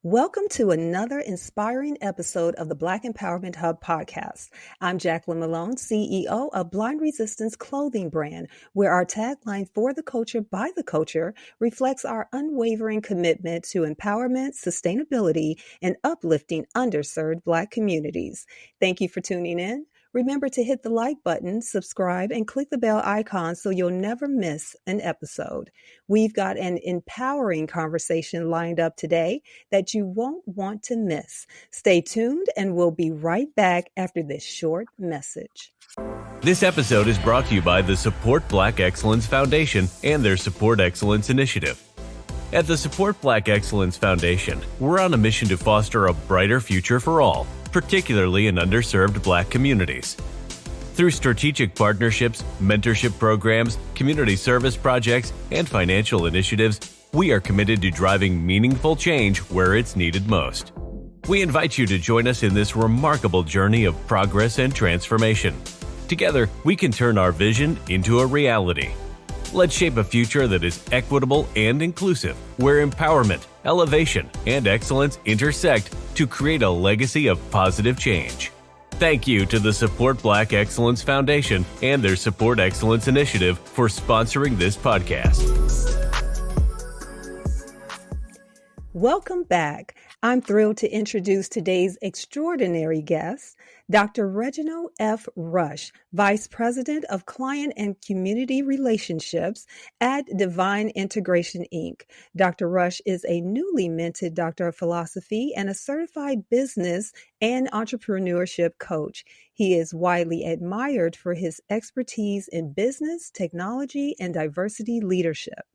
Welcome to another inspiring episode of the Black Empowerment Hub podcast. I'm Jacqueline Malone, CEO of Blind Resistance Clothing Brand, where our tagline for the culture by the culture reflects our unwavering commitment to empowerment, sustainability, and uplifting underserved Black communities. Thank you for tuning in. Remember to hit the like button, subscribe, and click the bell icon so you'll never miss an episode. We've got an empowering conversation lined up today that you won't want to miss. Stay tuned, and we'll be right back after this short message. This episode is brought to you by the Support Black Excellence Foundation and their Support Excellence Initiative. At the Support Black Excellence Foundation, we're on a mission to foster a brighter future for all, particularly in underserved Black communities. Through strategic partnerships, mentorship programs, community service projects, and financial initiatives, we are committed to driving meaningful change where it's needed most. We invite you to join us in this remarkable journey of progress and transformation. Together, we can turn our vision into a reality. Let's shape a future that is equitable and inclusive, where empowerment, elevation, and excellence intersect to create a legacy of positive change. Thank you to the Support Black Excellence Foundation and their Support Excellence Initiative for sponsoring this podcast. Welcome back. I'm thrilled to introduce today's extraordinary guest, Dr. Reginald F. Rush, Vice President of Client and Community Relationships at DivIHN Integration Inc. Dr. Rush is a newly minted Doctor of Philosophy and a certified business and entrepreneurship coach. He is widely admired for his expertise in business, technology, and diversity leadership.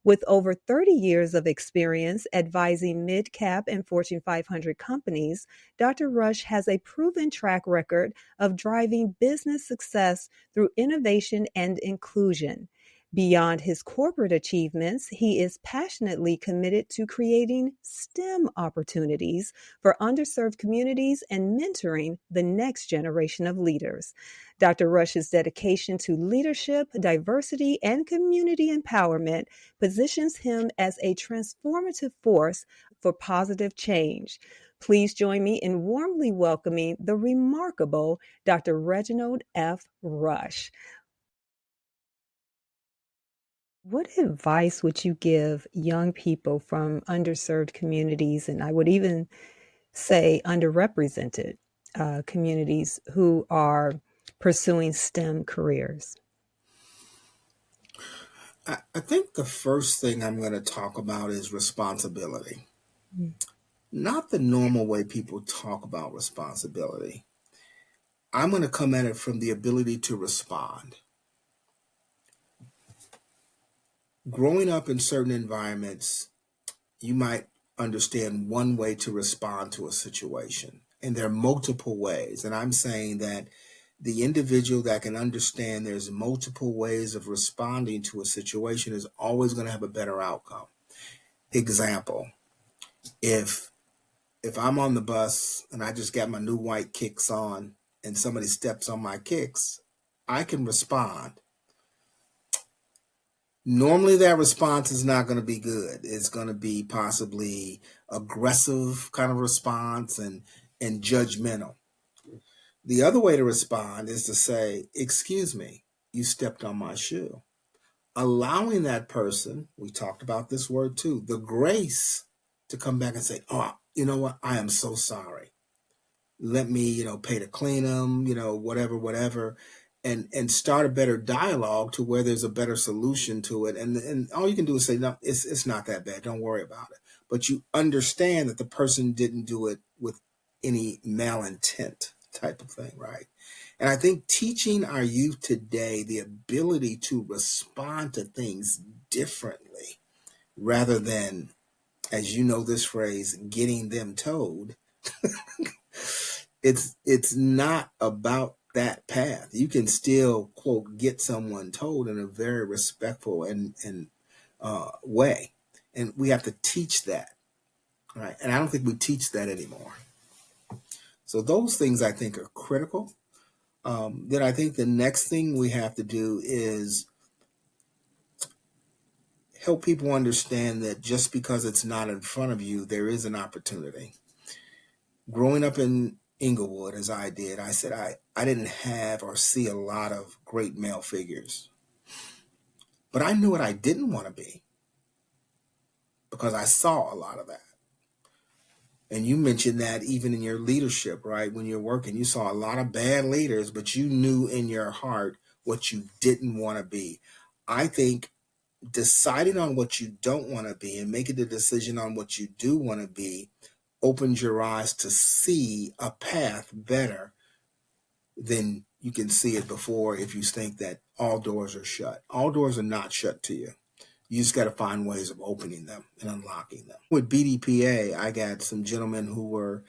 With over 30 years of experience advising mid-cap and Fortune 500 companies, Dr. Rush has a proven track record of driving business success through innovation and inclusion. Beyond his corporate achievements, he is passionately committed to creating STEM opportunities for underserved communities and mentoring the next generation of leaders. Dr. Rush's dedication to leadership, diversity, and community empowerment positions him as a transformative force for positive change. Please join me in warmly welcoming the remarkable Dr. Reginald F. Rush. What advice would you give young people from underserved communities, and I would even say underrepresented communities who are pursuing STEM careers? I think the first thing I'm going to talk about is responsibility. Not the normal way people talk about responsibility. I'm going to come at it from the ability to respond. Growing up in certain environments, you might understand one way to respond to a situation, and there are multiple ways. And I'm saying that the individual that can understand there's multiple ways of responding to a situation is always going to have a better outcome. Example, if I'm on the bus and I just got my new white kicks on and somebody steps on my kicks, I can respond. Normally that response is not going to be good. It's going to be possibly aggressive kind of response and judgmental. The other way to respond is to say, excuse me, you stepped on my shoe. Allowing that person, we talked about this word too, the grace to come back and say, oh, you know what? I am so sorry. Let me, pay to clean them, whatever. And start a better dialogue to where there's a better solution to it. And all you can do is say, no, it's not that bad. Don't worry about it. But you understand that the person didn't do it with any malintent type of thing, right? And I think teaching our youth today the ability to respond to things differently rather than, as you know this phrase, getting them told, it's not about that path. You can still, quote, get someone told in a very respectful and way. And we have to teach that, right? And I don't think we teach that anymore. So those things I think are critical. Then I think the next thing we have to do is help people understand that just because it's not in front of you, there is an opportunity. Growing up in Inglewood, as I did, I said I didn't have or see a lot of great male figures. But I knew what I didn't want to be because I saw a lot of that. And you mentioned that even in your leadership, right? When you're working, you saw a lot of bad leaders, but you knew in your heart what you didn't want to be. I think deciding on what you don't want to be and making the decision on what you do want to be opens your eyes to see a path better than you can see it before if you think that all doors are shut. All doors are not shut to you. You just got to find ways of opening them and unlocking them. With BDPA, I got some gentlemen who were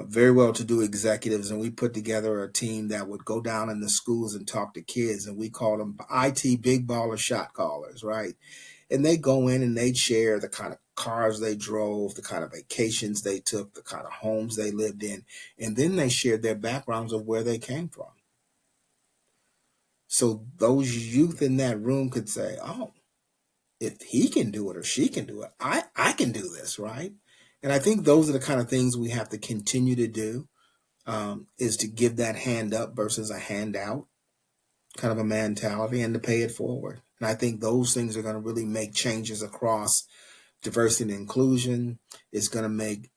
very well-to-do executives, and we put together a team that would go down in the schools and talk to kids, and we called them IT big baller shot callers, right? And they go in and they'd share the kind of cars they drove, the kind of vacations they took, the kind of homes they lived in, and then they shared their backgrounds of where they came from. So those youth in that room could say, oh, if he can do it or she can do it, I can do this, right? And I think those are the kind of things we have to continue to do, is to give that hand up versus a handout kind of a mentality and to pay it forward. And I think those things are going to really make changes across diversity and inclusion. It's going to make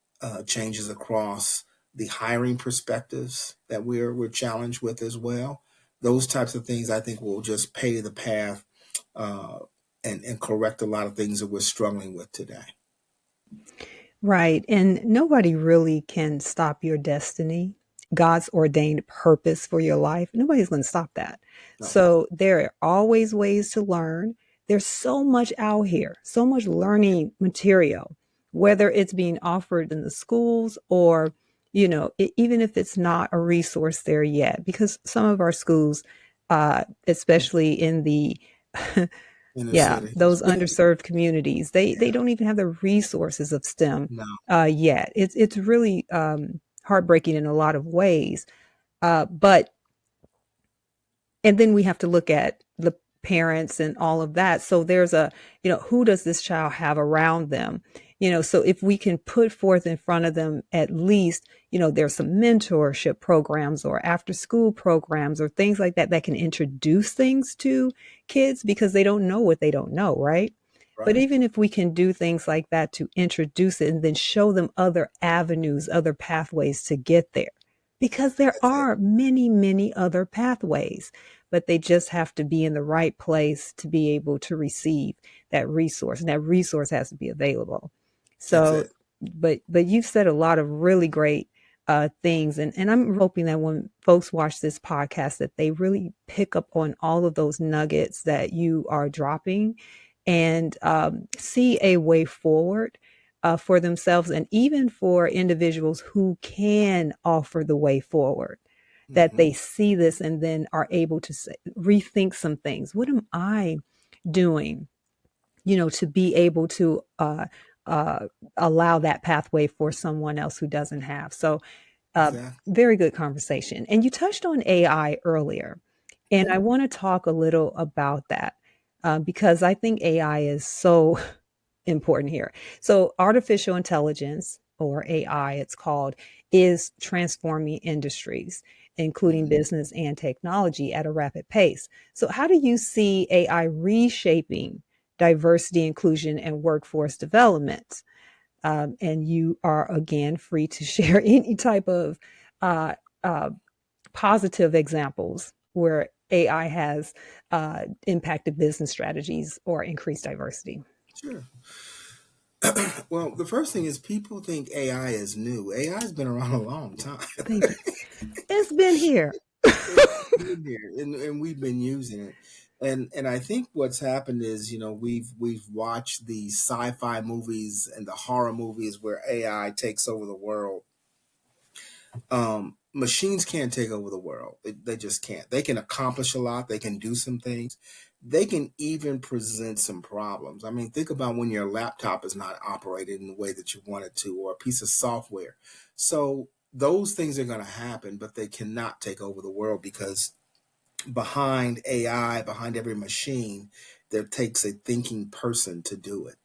changes across the hiring perspectives that we're challenged with as well. Those types of things I think will just pave the path uh, and correct a lot of things that we're struggling with today. Right. And nobody really can stop your destiny, God's ordained purpose for your life. Nobody's going to stop that. No. So there are always ways to learn. There's so much out here, so much learning material, whether it's being offered in the schools or, even if it's not a resource there yet, because some of our schools, especially in the Inner yeah, city. those underserved communities, they don't even have the resources of STEM No. yet. It's really heartbreaking in a lot of ways. But and then we have to look at the parents and all of that. So there's who does this child have around them? So if we can put forth in front of them, at least, there's some mentorship programs or after school programs or things like that that can introduce things to kids because they don't know what they don't know, right? But Right. even if we can do things like that to introduce it and then show them other avenues, other pathways to get there, because there That's it. are many, many other pathways, but they just have to be in the right place to be able to receive that resource. And that resource has to be available. That's So, it. but you've said a lot of really great things. And I'm hoping that when folks watch this podcast, that they really pick up on all of those nuggets that you are dropping and see a way forward for themselves and even for individuals who can offer the way forward, that Mm-hmm. they see this and then are able to rethink some things. What am I doing, to be able to uh, allow that pathway for someone else who doesn't have? So, Exactly. very good conversation. And you touched on AI earlier, and Yeah. I want to talk a little about that because I think AI is so important here. So, artificial intelligence, or AI, it's called, is transforming industries, including Mm-hmm. business and technology at a rapid pace. So, how do you see AI reshaping diversity, inclusion, and workforce development? And you are again free to share any type of uh, uh, positive examples where AI has impacted business strategies or increased diversity. Sure. Well, the first thing is people think AI is new. AI has been around a long time. Thank you. It's been here. It's been here, and we've been using it. And I think what's happened is, we've watched the sci-fi movies and the horror movies where AI takes over the world. Machines can't take over the world. They just can't. They can accomplish a lot. They can do some things. They can even present some problems. I mean, think about when your laptop is not operated in the way that you want it to, or a piece of software. So those things are going to happen, but they cannot take over the world because behind AI, behind every machine, There takes a thinking person to do it.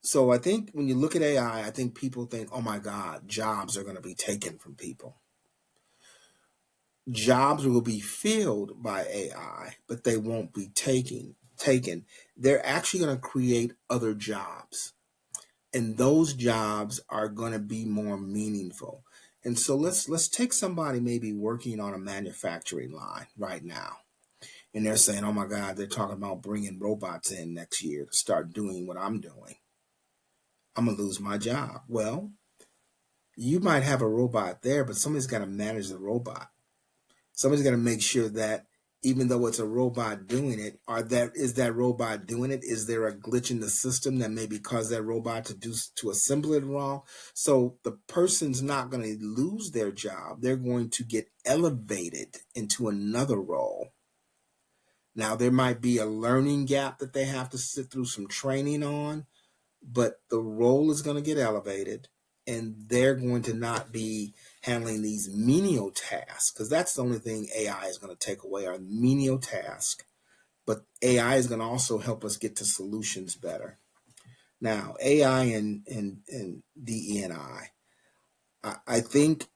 So I think when you look at AI, I think people think, oh my God, jobs are going to be taken from people. Jobs will be filled by AI, but they won't be taken. They're actually going to create other jobs, and those jobs are going to be more meaningful. And so let's take somebody maybe working on a manufacturing line right now, and they're saying, "Oh my God, they're talking about bringing robots in next year to start doing what I'm doing. I'm gonna lose my job." Well, you might have a robot there, but somebody's got to manage the robot. Somebody's got to make sure that even though it's a robot doing it, is that robot doing it? Is there a glitch in the system that maybe caused that robot to assemble it wrong? So the person's not going to lose their job. They're going to get elevated into another role. Now there might be a learning gap that they have to sit through some training on, but the role is going to get elevated, and they're going to not be handling these menial tasks, because that's the only thing AI is going to take away, are menial tasks. But AI is going to also help us get to solutions better. Now, AI and DE&I, I think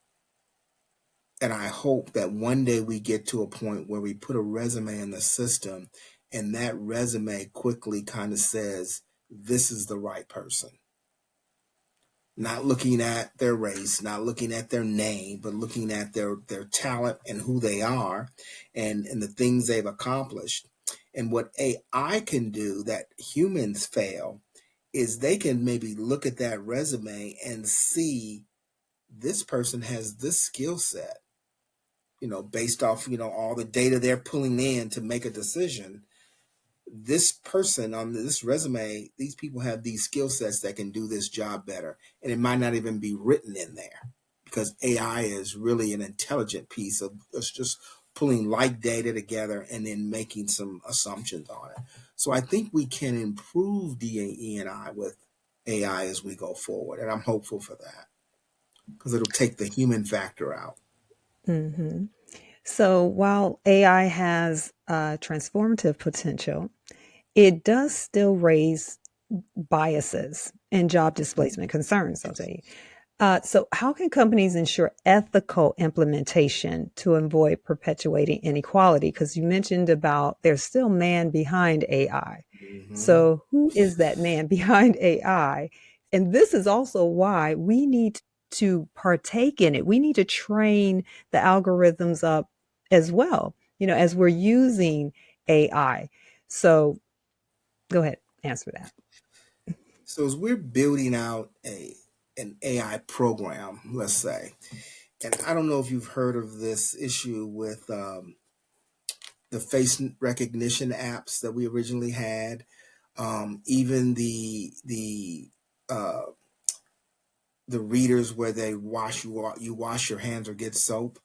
and I hope that one day we get to a point where we put a resume in the system, and that resume quickly kind of says, this is the right person. Not looking at their race, not looking at their name, but looking at their talent and who they are, and the things they've accomplished. And what AI can do that humans fail is they can maybe look at that resume and see this person has this skill set, based off, all the data they're pulling in to make a decision. This person on this resume, these people have these skill sets that can do this job better. And it might not even be written in there, because AI is really an intelligent piece of it's just pulling like data together and then making some assumptions on it. So I think we can improve DE&I with AI as we go forward. And I'm hopeful for that, because it'll take the human factor out. Mm-hmm. So while AI has transformative potential, it does still raise biases and job displacement concerns, I'll tell you. So, how can companies ensure ethical implementation to avoid perpetuating inequality? Because you mentioned about there's still man behind AI. Mm-hmm. So, who is that man behind AI? And this is also why we need to partake in it. We need to train the algorithms up as well, as we're using AI. So, go ahead, answer that. So as we're building out an AI program, let's say, and I don't know if you've heard of this issue with the face recognition apps that we originally had, even uh, the readers where they you wash your hands or get soap.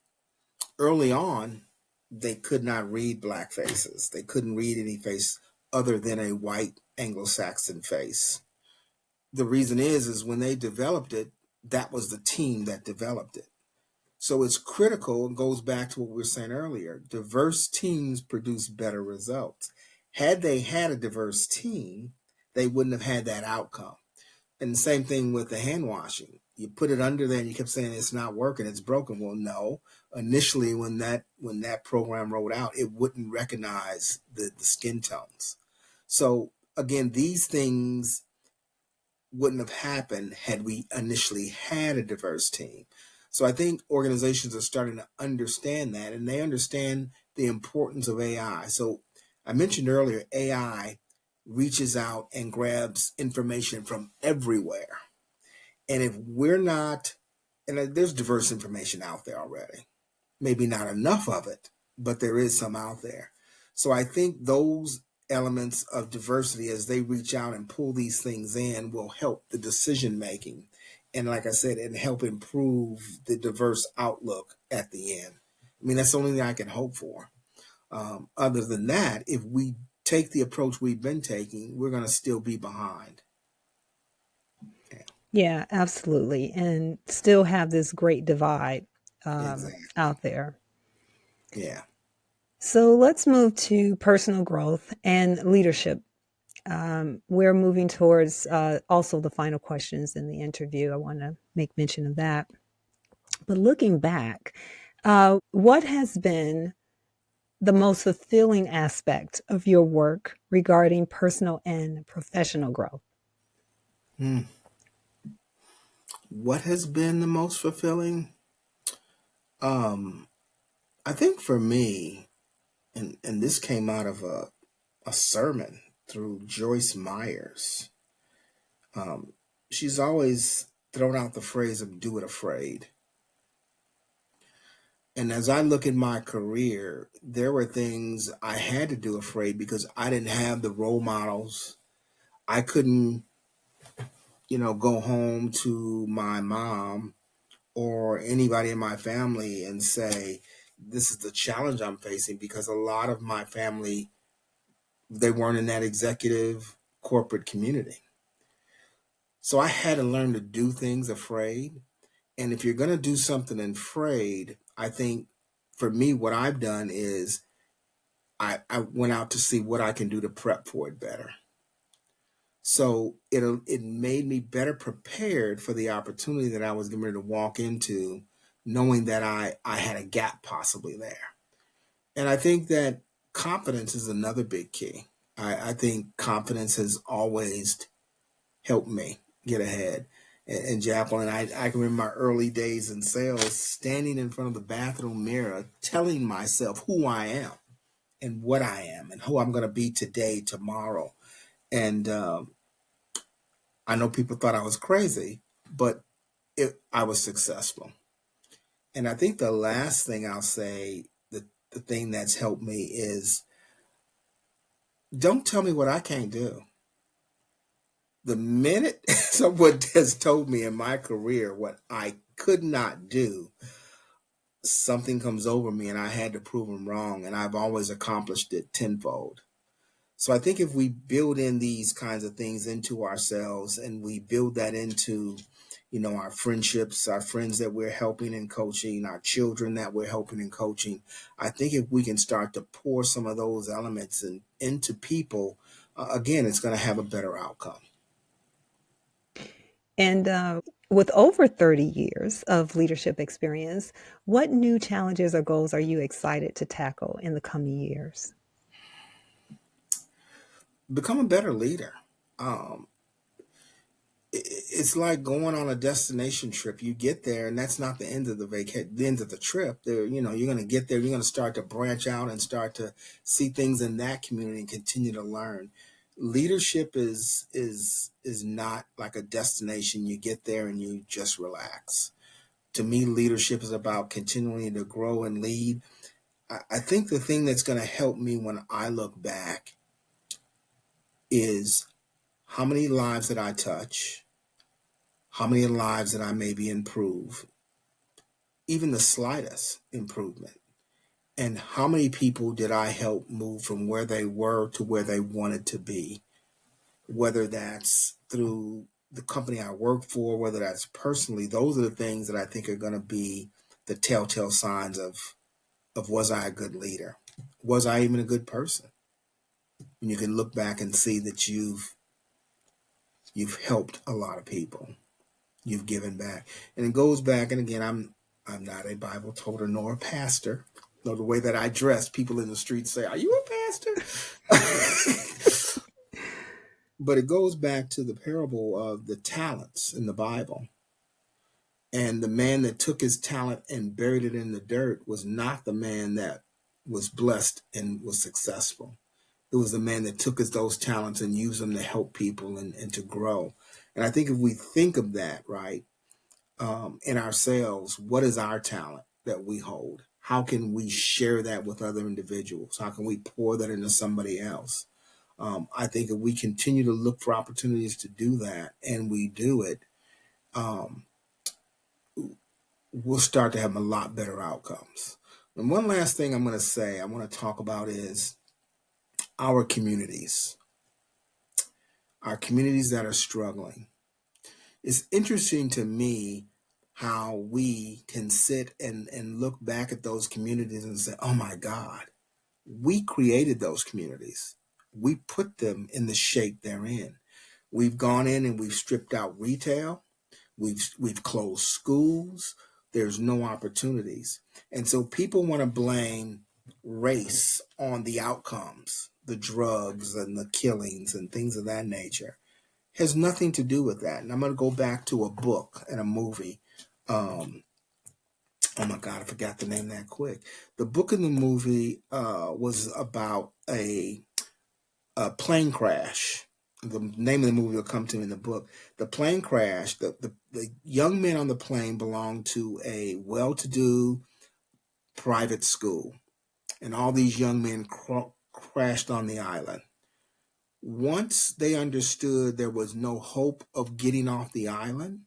Early on, they could not read black faces. They couldn't read any face other than a white Anglo-Saxon face. The reason is when they developed it, that was the team that developed it. So it's critical, and goes back to what we were saying earlier. Diverse teams produce better results. Had they had a diverse team, they wouldn't have had that outcome. And the same thing with the hand washing. You put it under there and you kept saying it's not working, it's broken. Well, no. Initially, when that program rolled out, it wouldn't recognize the skin tones. So again, these things wouldn't have happened had we initially had a diverse team. So I think organizations are starting to understand that, and they understand the importance of AI. So I mentioned earlier, AI reaches out and grabs information from everywhere. And if we're not, and there's diverse information out there already, maybe not enough of it, but there is some out there. So I think those elements of diversity, as they reach out and pull these things in, will help the decision making. And like I said, and help improve the diverse outlook at the end. I mean, that's the only thing I can hope for. Other than that, if we take the approach we've been taking, we're going to still be behind. Yeah, Yeah, absolutely. And still have this great divide exactly. out there. Yeah. So let's move to personal growth and leadership. We're moving towards also the final questions in the interview. I want to make mention of that. But looking back, what has been the most fulfilling aspect of your work regarding personal and professional growth? Hmm. What has been the most fulfilling? Um, I think for me, and this came out of a sermon through Joyce Myers. Um, she's always thrown out the phrase of "do it afraid." And as I look at my career, there were things I had to do afraid because I didn't have the role models. I couldn't, go home to my mom or anybody in my family and say, this is the challenge I'm facing, because a lot of my family, they weren't in that executive corporate community. So I had to learn to do things afraid. And if you're going to do something afraid, I think for me, what I've done is I went out to see what I can do to prep for it better. So it made me better prepared for the opportunity that I was getting ready to walk into, knowing that I had a gap possibly there. And I think that confidence is another big key. I think confidence has always helped me get ahead. And Jacqueline, I can remember my early days in sales, standing in front of the bathroom mirror, telling myself who I am and what I am and who I'm going to be today, tomorrow. And I know people thought I was crazy, but I was successful. And I think the last thing I'll say, the thing that's helped me is, don't tell me what I can't do. The minute someone has told me in my career what I could not do, something comes over me and I had to prove them wrong. And I've always accomplished it tenfold. So I think if we build in these kinds of things into ourselves and we build that into, our friendships, our friends that we're helping and coaching, our children that we're helping and coaching, I think if we can start to pour some of those elements into people, again, it's going to have a better outcome. And with over 30 years of leadership experience, what new challenges or goals are you excited to tackle in the coming years? Become a better leader. Um, it's like going on a destination trip. You get there, and that's not the end of the end of the trip. There, you're going to get there. You're going to start to branch out and start to see things in that community and continue to learn. Leadership is not like a destination. You get there and you just relax. To me, leadership is about continuing to grow and lead. I think the thing that's going to help me when I look back is how many lives that I touch, how many lives that I maybe improve, even the slightest improvement, and how many people did I help move from where they were to where they wanted to be, whether that's through the company I work for, whether that's personally. Those are the things that I think are going to be the telltale signs of was I a good leader? Was I even a good person? And you can look back and see that you've helped a lot of people. You've given back. And it goes back, and again, I'm not a Bible toter nor a pastor. Though the way that I dress, people in the street say, "Are you a pastor?" But it goes back to the parable of the talents in the Bible. And the man that took his talent and buried it in the dirt was not the man that was blessed and was successful. It was the man that took those talents and used them to help people and to grow. And I think if we think of that, right, in ourselves, what is our talent that we hold? How can we share that with other individuals? How can we pour that into somebody else? I think if we continue to look for opportunities to do that and we do it, um, we'll start to have a lot better outcomes. And one last thing I'm going to say, I want to talk about is our communities that are struggling. It's interesting to me how we can sit and look back at those communities and say, oh my God, We created those communities. We put them in the shape they're in. We've gone in and we've stripped out retail. We've closed schools. There's no opportunities. And so people want to blame race on the outcomes, the drugs and the killings and things of that nature. It has nothing to do with that. And I'm going to go back to a book and a movie. Oh my God, I forgot the name that quick. The book and the movie was about a plane crash. The name of the movie will come to me in the book. The plane crash, the young men on the plane belonged to a well-to-do private school. And all these young men crashed on the island. Once they understood there was no hope of getting off the island,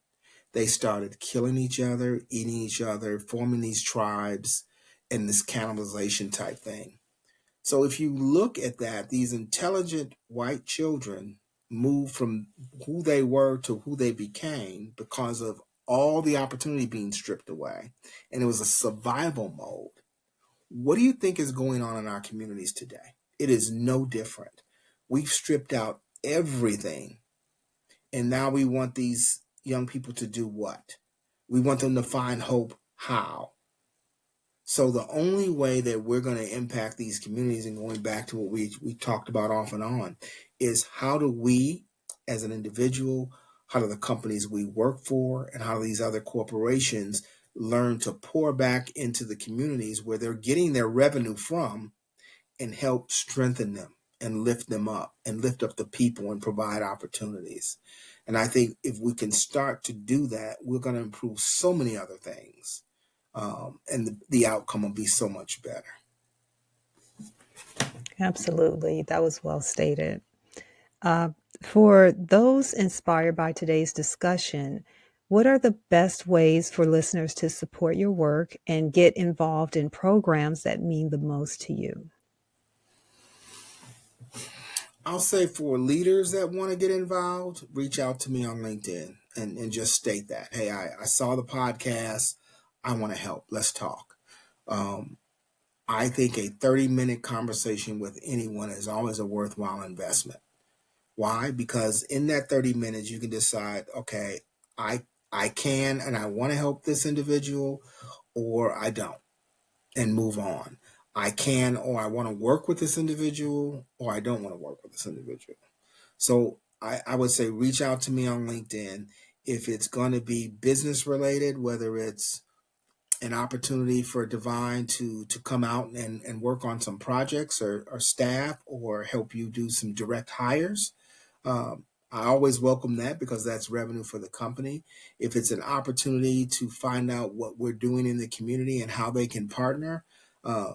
they started killing each other, eating each other, forming these tribes, and this cannibalization type thing. So if you look at that, these intelligent white children moved from who they were to who they became because of all the opportunity being stripped away. And it was a survival mode. What do you think is going on in our communities today? It is no different. We've stripped out everything. And now we want these young people to do what? We want them to find hope. How? So the only way that we're going to impact these communities, and going back to what we talked about off and on, is how do we as an individual, how do the companies we work for, and how do these other corporations learn to pour back into the communities where they're getting their revenue from and help strengthen them and lift them up and lift up the people and provide opportunities. And I think if we can start to do that, we're going to improve so many other things. And the outcome will be so much better. Absolutely. That was well stated. For those inspired by today's discussion, what are the best ways for listeners to support your work and get involved in programs that mean the most to you? I'll say for leaders that want to get involved, reach out to me on LinkedIn and just state that, hey, I saw the podcast. I want to help. Let's talk. I think a 30-minute conversation with anyone is always a worthwhile investment. Why? Because in that 30 minutes, you can decide, okay, I can and I want to help this individual, or I don't, and move on. I can, or I want to work with this individual, or I don't want to work with this individual. So I would say reach out to me on LinkedIn. If it's going to be business related, whether it's an opportunity for DivIHN to come out and work on some projects or staff, or help you do some direct hires, I always welcome that because that's revenue for the company. If it's an opportunity to find out what we're doing in the community and how they can partner,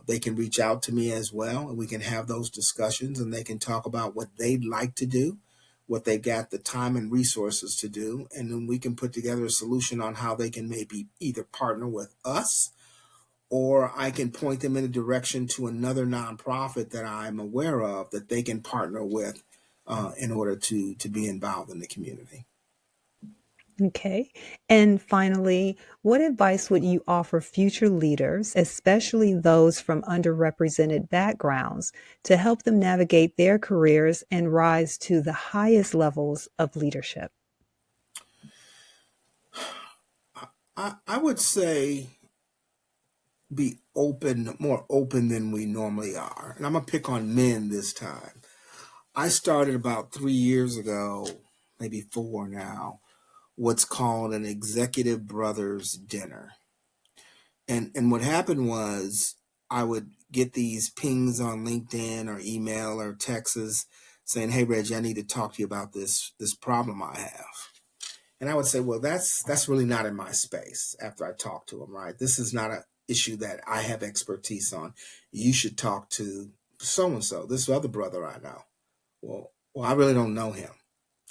they can reach out to me as well, and we can have those discussions, and they can talk about what they'd like to do, what they got the time and resources to do, and then we can put together a solution on how they can maybe either partner with us, or I can point them in a direction to another nonprofit that I'm aware of that they can partner with in order to be involved in the community. Okay. And finally, what advice would you offer future leaders, especially those from underrepresented backgrounds, to help them navigate their careers and rise to the highest levels of leadership? I would say be open, more open than we normally are. And I'm going to pick on men this time. I started about 3 years ago, maybe 4 now, what's called an executive brothers dinner. And what happened was I would get these pings on LinkedIn or email or texts saying, hey, Reggie, I need to talk to you about this problem I have. And I would say, well, that's really not in my space after I talk to them, right? This is not an issue that I have expertise on. You should talk to so-and-so, this other brother I know. Well, I really don't know him.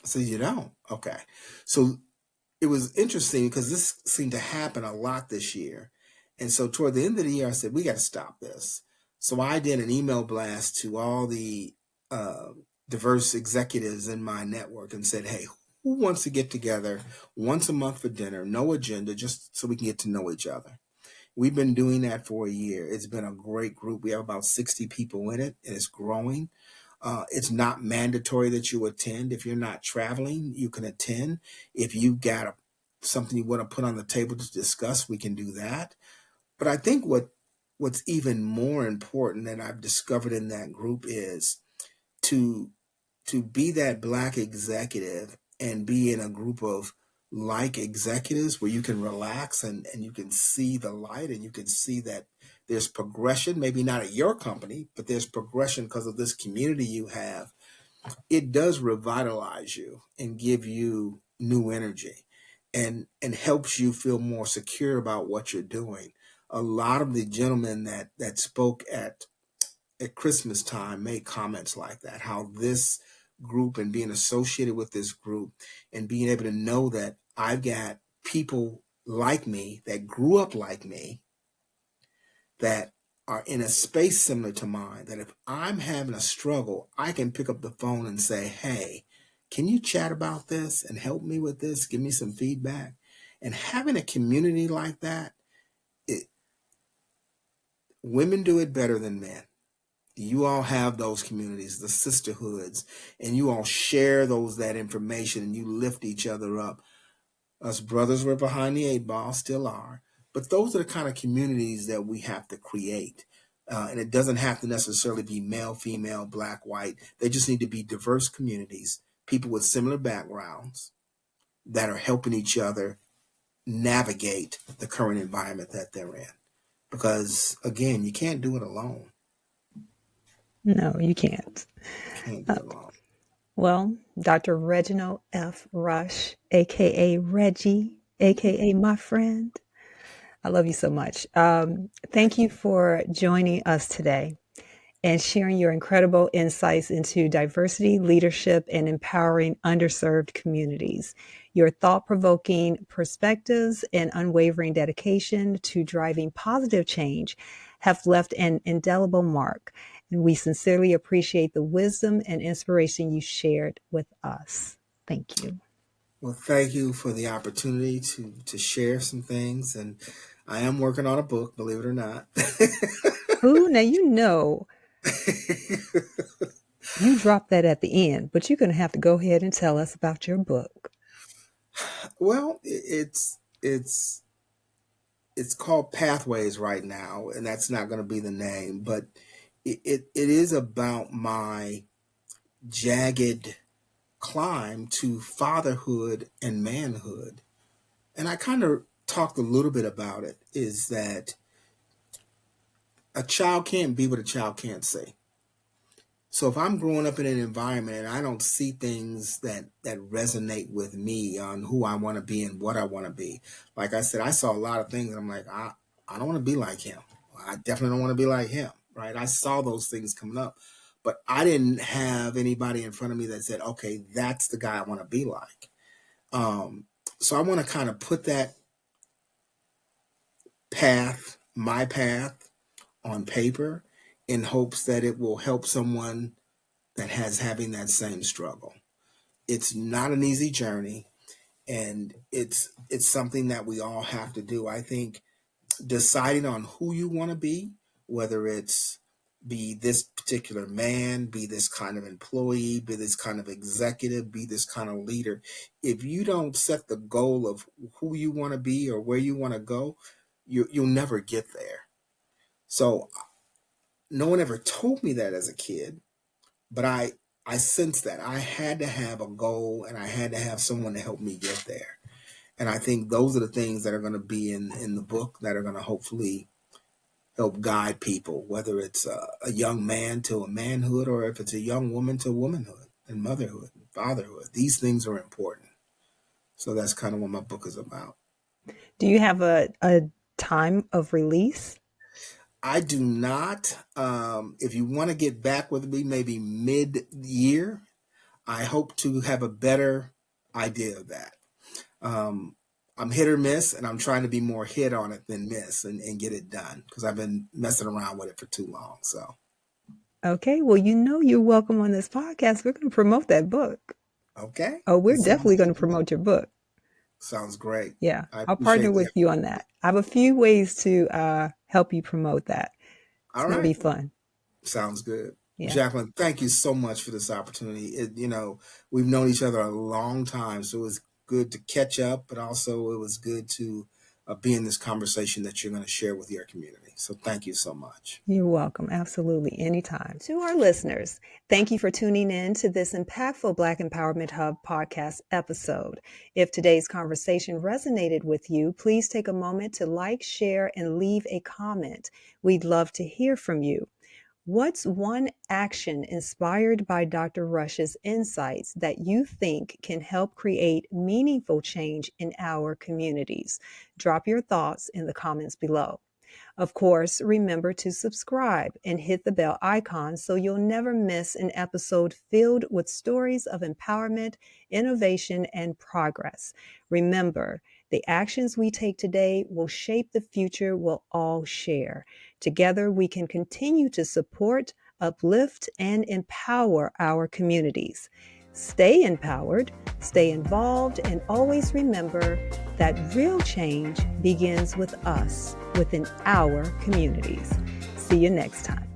So you don't? Okay. So it was interesting because this seemed to happen a lot this year. And so toward the end of the year, I said, we got to stop this. So I did an email blast to all the diverse executives in my network and said, hey, who wants to get together once a month for dinner, no agenda, just so we can get to know each other? We've been doing that for a year. It's been a great group. We have about 60 people in it, and it's growing. It's not mandatory that you attend. If you're not traveling, you can attend. If you've got something you want to put on the table to discuss, we can do that. But I think what's even more important that I've discovered in that group is to be that Black executive and be in a group of like executives where you can relax and you can see the light and you can see that there's progression, maybe not at your company, but there's progression because of this community you have. It does revitalize you and give you new energy and helps you feel more secure about what you're doing. A lot of the gentlemen that spoke at Christmas time made comments like that, how this group and being associated with this group and being able to know that I've got people like me that grew up like me that are in a space similar to mine, that if I'm having a struggle, I can pick up the phone and say, hey, can you chat about this and help me with this? Give me some feedback. And having a community like that, women do it better than men. You all have those communities, the sisterhoods, and you all share that information and you lift each other up. Us brothers were behind the eight ball, still are. But those are the kind of communities that we have to create. And it doesn't have to necessarily be male, female, Black, white. They just need to be diverse communities, people with similar backgrounds that are helping each other navigate the current environment that they're in. Because, again, you can't do it alone. No, you can't. Can't do it alone. Well, Dr. Reginald F. Rush, aka Reggie, aka my friend, I love you so much. Thank you for joining us today and sharing your incredible insights into diversity, leadership, and empowering underserved communities. Your thought-provoking perspectives and unwavering dedication to driving positive change have left an indelible mark, and we sincerely appreciate the wisdom and inspiration you shared with us. Thank you. Well, thank you for the opportunity to share some things, and I am working on a book, believe it or not. Ooh, now you dropped that at the end, but you're going to have to go ahead and tell us about your book. Well, it's called Pathways right now, and that's not going to be the name, but it is about my jagged climb to fatherhood and manhood. And I kind of talked a little bit about it, is that a child can't be what a child can't see. So if I'm growing up in an environment and I don't see things that resonate with me on who I want to be and what I want to be, like I said, I saw a lot of things and I'm like, I don't want to be like him. I definitely don't want to be like him, right? I saw those things coming up, but I didn't have anybody in front of me that said, okay, that's the guy I want to be like. So I want to kind of put that path, my path, on paper in hopes that it will help someone that has having that same struggle. It's not an easy journey, and it's something that we all have to do. I think deciding on who you want to be, whether it's be this particular man, be this kind of employee, be this kind of executive, be this kind of leader, if you don't set the goal of who you want to be or where you want to go, you'll never get there. So no one ever told me that as a kid, but I sensed that I had to have a goal and I had to have someone to help me get there. And I think those are the things that are going to be in the book that are going to hopefully help guide people, whether it's a young man to a manhood or if it's a young woman to womanhood and motherhood and fatherhood. These things are important. So that's kind of what my book is about. Do you have a time of release? I do not. If you want to get back with me, maybe mid-year, I hope to have a better idea of that. I'm hit or miss, and I'm trying to be more hit on it than miss and get it done because I've been messing around with it for too long. So, Okay, well, you're welcome on this podcast. We're going to promote that book. okay. Oh, we're That sounds definitely going to good. promote your book. Sounds great. Yeah, I I'll partner appreciate the with you on that. I have a few ways to help you promote that. It's All going to be right. fun. Sounds good. Yeah, Jacqueline, thank you so much for this opportunity. We've known each other a long time, so it was good to catch up, but also it was good to be in this conversation that you're going to share with your community. So thank you so much. you're welcome. Absolutely. Anytime. To our listeners, thank you for tuning in to this impactful Black Empowerment Hub podcast episode. If today's conversation resonated with you, please take a moment to like, share, and leave a comment. We'd love to hear from you. What's one action inspired by Dr. Rush's insights that you think can help create meaningful change in our communities? Drop your thoughts in the comments below. Of course, remember to subscribe and hit the bell icon so you'll never miss an episode filled with stories of empowerment, innovation, and progress. Remember, the actions we take today will shape the future we'll all share. Together, we can continue to support, uplift, and empower our communities. Stay empowered, stay involved, and always remember that real change begins with us, within our communities. See you next time.